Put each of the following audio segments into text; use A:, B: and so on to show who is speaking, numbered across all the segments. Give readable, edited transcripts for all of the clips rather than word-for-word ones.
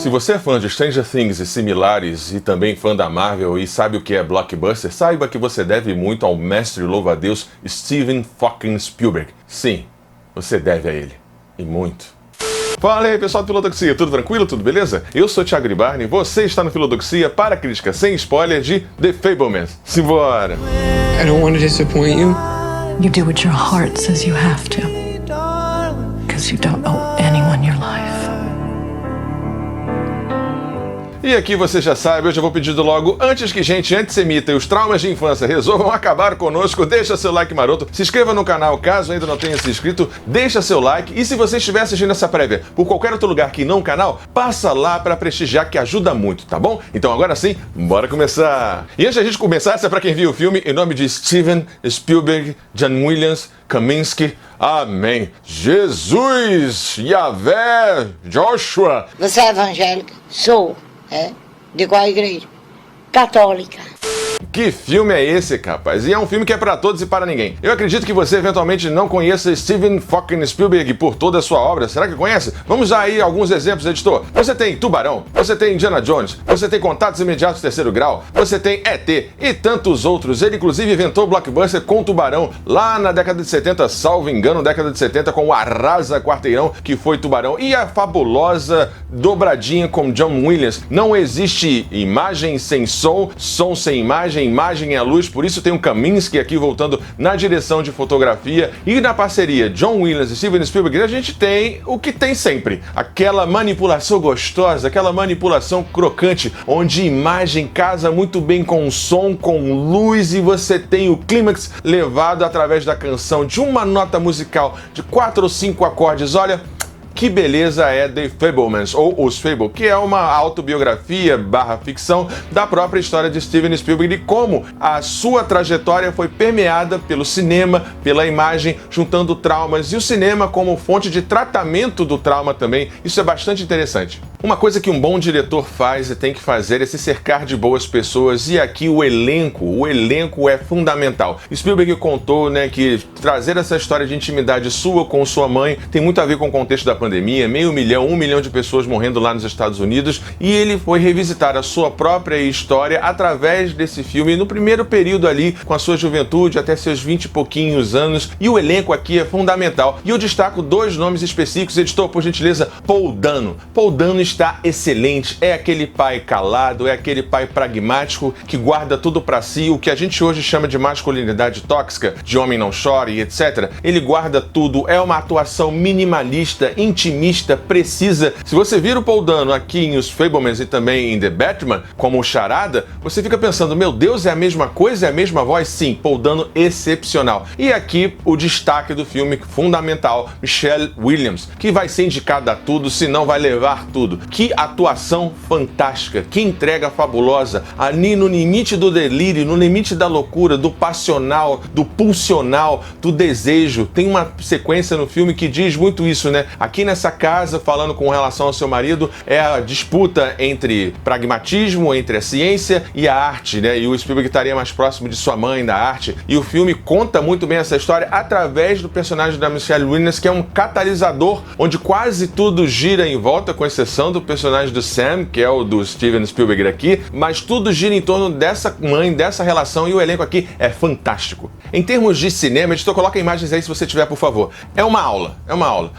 A: Se você é fã de Stranger Things e similares e também fã da Marvel e sabe o que é blockbuster, saiba que você deve muito ao mestre louva-a-Deus Steven fucking Spielberg. Sim, você deve a ele. E muito. Fala aí, pessoal do Filodoxia, tudo tranquilo? Tudo beleza? Eu sou o Thiago Gribarni e você está no Filodoxia para a crítica sem spoiler de The Fabelmans. Simbora!
B: I don't want to disappoint you.
C: You do what your heart says you have to. Because you don't owe anyone your life.
A: E aqui você já sabe, eu já vou pedindo logo, antes que gente antissemita e os traumas de infância resolvam acabar conosco, deixa seu like maroto, se inscreva no canal caso ainda não tenha se inscrito, deixa seu like e se você estiver assistindo essa prévia por qualquer outro lugar que não o canal, passa lá para prestigiar que ajuda muito, tá bom? Então agora sim, bora começar! E antes da gente começar, essa é pra quem viu o filme, em nome de Steven Spielberg, John Williams, Kaminsky, amém! Jesus, Yahvé, Joshua!
D: Você é evangélica? Sou. De qual igreja? Católica.
A: Que filme é esse, capaz? E é um filme que é pra todos e para ninguém. Eu acredito que você eventualmente não conheça Steven fucking Spielberg por toda a sua obra. Será que conhece? Vamos dar aí alguns exemplos, editor. Você tem Tubarão, você tem Indiana Jones, você tem Contatos Imediatos Terceiro Grau, você tem ET e tantos outros. Ele inclusive inventou o blockbuster com Tubarão lá na década de 70, salvo engano, década de 70, com o Arrasa Quarteirão, que foi Tubarão. E a fabulosa dobradinha com John Williams. Não existe imagem sem som, som sem imagem, imagem é a luz, por isso tem um Kaminsky aqui voltando na direção de fotografia e na parceria John Williams e Steven Spielberg a gente tem o que tem sempre, aquela manipulação gostosa, aquela manipulação crocante, onde imagem casa muito bem com o som, com luz e você tem o clímax levado através da canção de uma nota musical de 4 ou 5 acordes, olha... Que beleza é The Fabelmans, ou Os Fable, que é uma autobiografia / ficção da própria história de Steven Spielberg e como a sua trajetória foi permeada pelo cinema, pela imagem, juntando traumas e o cinema como fonte de tratamento do trauma também. Isso é bastante interessante. Uma coisa que um bom diretor faz e tem que fazer é se cercar de boas pessoas e aqui o elenco é fundamental. Spielberg contou, que trazer essa história de intimidade sua com sua mãe tem muito a ver com o contexto da pandemia, 500 mil, 1 milhão de pessoas morrendo lá nos Estados Unidos e ele foi revisitar a sua própria história através desse filme no primeiro período ali, com a sua juventude até seus 20 e pouquinhos anos e o elenco aqui é fundamental. E eu destaco 2 nomes específicos, editor, por gentileza, Paul Dano. Paul Dano está excelente, é aquele pai calado, é aquele pai pragmático que guarda tudo pra si, o que a gente hoje chama de masculinidade tóxica, de homem não chore e etc. Ele guarda tudo, é uma atuação minimalista, intimista, precisa. Se você vira o Paul Dano aqui em Os Fabelmans e também em The Batman, como charada, você fica pensando, meu Deus, é a mesma coisa, é a mesma voz? Sim, Paul Dano excepcional. E aqui o destaque do filme fundamental, Michelle Williams, que vai ser indicada a tudo, se não vai levar tudo. Que atuação fantástica, que entrega fabulosa, ali no limite do delírio, no limite da loucura, do passional, do pulsional, do desejo. Tem uma sequência no filme que diz muito isso, Aqui nessa casa, falando com relação ao seu marido, é a disputa entre pragmatismo, entre a ciência e a arte, E o Spielberg estaria mais próximo de sua mãe, da arte. E o filme conta muito bem essa história através do personagem da Michelle Williams, que é um catalisador, onde quase tudo gira em volta, com exceção do personagem do Sam, que é o do Steven Spielberg aqui, mas tudo gira em torno dessa mãe, dessa relação, e o elenco aqui é fantástico. Em termos de cinema, editor, coloca imagens aí se você tiver, por favor. É uma aula.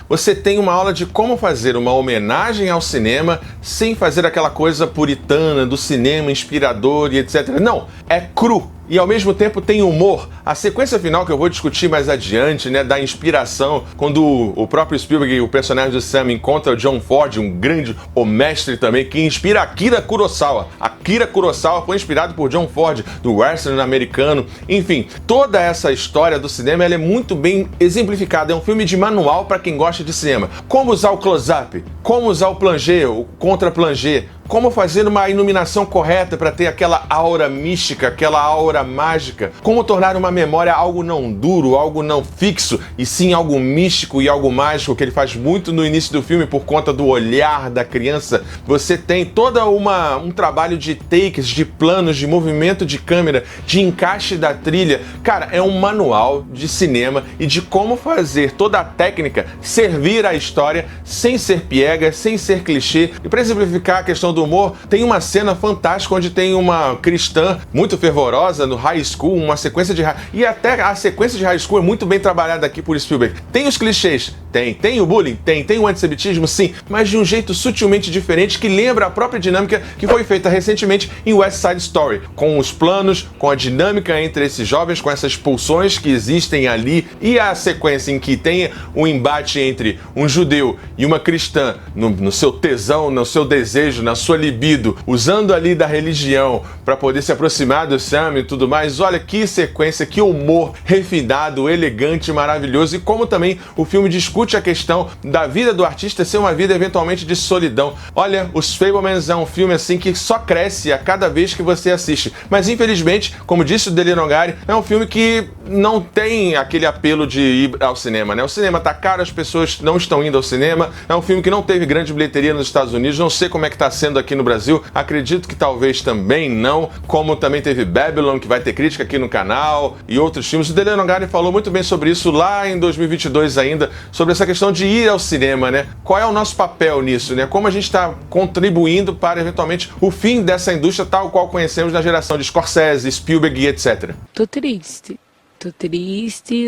A: Você tem uma aula de como fazer uma homenagem ao cinema sem fazer aquela coisa puritana do cinema inspirador e etc. Não, é cru. E ao mesmo tempo tem humor. A sequência final que eu vou discutir mais adiante, da inspiração, quando o próprio Spielberg e o personagem do Sam encontra o John Ford, um grande mestre também, que inspira Akira Kurosawa. Akira Kurosawa foi inspirado por John Ford, do western americano. Enfim, toda essa história do cinema ela é muito bem exemplificada. É um filme de manual para quem gosta de cinema. Como usar o close-up, como usar o plongé, o contra-plongé, como fazer uma iluminação correta para ter aquela aura mística, aquela aura mágica, como tornar uma memória algo não duro, algo não fixo, e sim algo místico e algo mágico, que ele faz muito no início do filme por conta do olhar da criança. Você tem toda um trabalho de takes, de planos, de movimento de câmera, de encaixe da trilha. Cara, é um manual de cinema e de como fazer toda a técnica servir à história sem ser piega, sem ser clichê. E para exemplificar a questão do humor, tem uma cena fantástica onde tem uma cristã muito fervorosa no high school, uma sequência de e até a sequência de high school é muito bem trabalhada aqui por Spielberg. Tem os clichês? Tem o bullying? Tem o antissemitismo? Sim, mas de um jeito sutilmente diferente que lembra a própria dinâmica que foi feita recentemente em West Side Story, com os planos, com a dinâmica entre esses jovens, com essas pulsões que existem ali, e a sequência em que tem um embate entre um judeu e uma cristã no seu tesão, no seu desejo, na sua libido, usando ali da religião para poder se aproximar do Sam e tudo mais. Olha que sequência, que humor refinado, elegante, maravilhoso, e como também o filme discute a questão da vida do artista ser uma vida eventualmente de solidão. Olha, Os Fabelmans é um filme assim que só cresce a cada vez que você assiste, mas infelizmente, como disse o Delino Nogari, é um filme que não tem aquele apelo de ir ao cinema, né? O cinema tá caro, as pessoas não estão indo ao cinema, é um filme que não teve grande bilheteria nos Estados Unidos, não sei como é que tá sendo aqui no Brasil, acredito que talvez também não, como também teve Babylon, que vai ter crítica aqui no canal, e outros filmes. O Delino Nogari falou muito bem sobre isso lá em 2022 ainda, sobre essa questão de ir ao cinema, né? Qual é o nosso papel nisso, né? Como a gente está contribuindo para, eventualmente, o fim dessa indústria tal qual conhecemos na geração de Scorsese, Spielberg e etc.
E: Tô triste,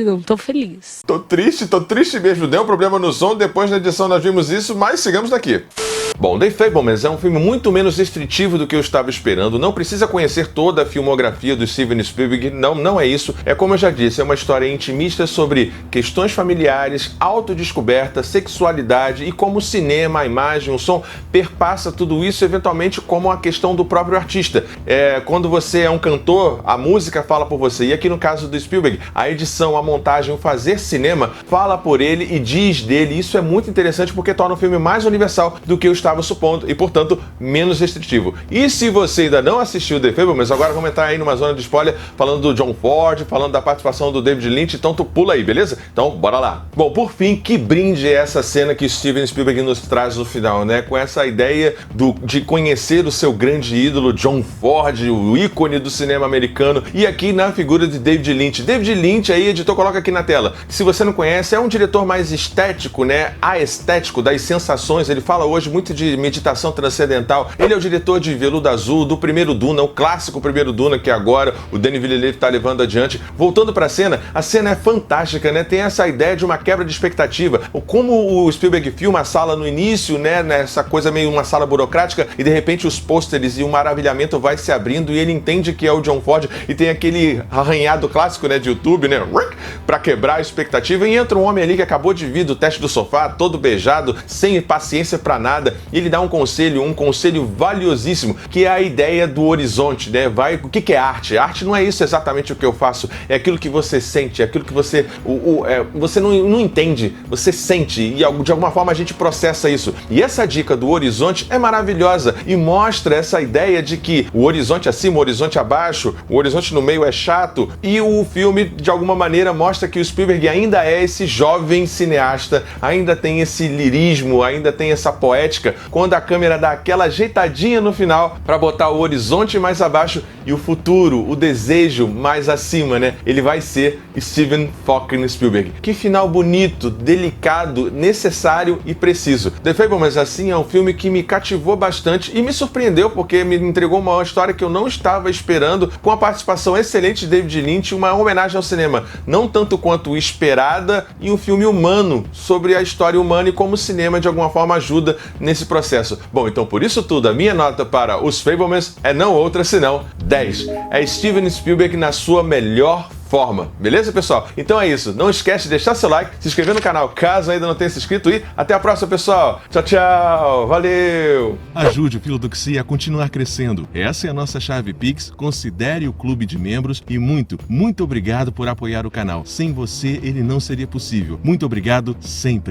E: não tô feliz.
A: Tô triste mesmo. Deu um problema no som, depois na edição nós vimos isso, mas sigamos daqui. Bom, The Fabelmans é um filme muito menos restritivo do que eu estava esperando. Não precisa conhecer toda a filmografia do Steven Spielberg, não é isso. É como eu já disse, é uma história intimista sobre questões familiares, autodescoberta, sexualidade e como o cinema, a imagem, o som perpassa tudo isso, eventualmente como a questão do próprio artista. Quando você é um cantor, a música fala por você. E aqui no caso do Spielberg, a edição, a montagem, o fazer cinema fala por ele e diz dele. Isso é muito interessante porque torna o filme mais universal do que eu estava supondo e, portanto, menos restritivo. E se você ainda não assistiu The Fabelmans, agora vamos entrar aí numa zona de spoiler falando do John Ford, falando da participação do David Lynch, então tu pula aí, beleza? Então, bora lá. Bom, por fim, que brinde é essa cena que Steven Spielberg nos traz no final, né? Com essa ideia de conhecer o seu grande ídolo, John Ford, o ícone do cinema americano, e aqui na figura de David Lynch. David Lynch, aí, editor, coloca aqui na tela. Se você não conhece, é um diretor mais estético, né? Aestético, das sensações. Ele fala hoje muito de meditação transcendental. Ele é o diretor de Veludo Azul, do primeiro Duna, o clássico primeiro Duna, que agora o Denis Villeneuve está levando adiante. Voltando para a cena é fantástica, né? Tem essa ideia de uma quebra de expectativa. Como o Spielberg filma a sala no início, né? Nessa coisa meio uma sala burocrática, e de repente os pôsteres e o maravilhamento vai se abrindo e ele entende que é o John Ford e tem aquele arranhado clássico, né, de YouTube, né? Para quebrar a expectativa, e entra um homem ali que acabou de vir do teste do sofá, todo beijado, sem paciência para nada. E ele dá um conselho valiosíssimo, que é a ideia do horizonte, né? O que é arte? Arte não é isso exatamente o que eu faço, é aquilo que você sente, é aquilo que você você não entende, você sente, e de alguma forma a gente processa isso. E essa dica do horizonte é maravilhosa e mostra essa ideia de que o horizonte acima, o horizonte abaixo, o horizonte no meio é chato, e o filme de alguma maneira mostra que o Spielberg ainda é esse jovem cineasta, ainda tem esse lirismo, ainda tem essa poética, quando a câmera dá aquela ajeitadinha no final para botar o horizonte mais abaixo e o futuro, o desejo mais acima, né? Ele vai ser Steven fucking Spielberg. Que final bonito, delicado, necessário e preciso. The Fabelmans, assim, é um filme que me cativou bastante e me surpreendeu porque me entregou uma história que eu não estava esperando, com a participação excelente de David Lynch, uma homenagem ao cinema, não tanto quanto esperada, e um filme humano, sobre a história humana e como o cinema de alguma forma ajuda nesse processo. Bom, então por isso tudo, a minha nota para Os Fabelmans é não outra senão 10. É Steven Spielberg na sua melhor forma. Beleza, pessoal? Então é isso. Não esquece de deixar seu like, se inscrever no canal caso ainda não tenha se inscrito, e até a próxima, pessoal. Tchau, tchau. Valeu!
F: Ajude o Filodoxia a continuar crescendo. Essa é a nossa chave Pix. Considere o clube de membros e muito obrigado por apoiar o canal. Sem você, ele não seria possível. Muito obrigado sempre.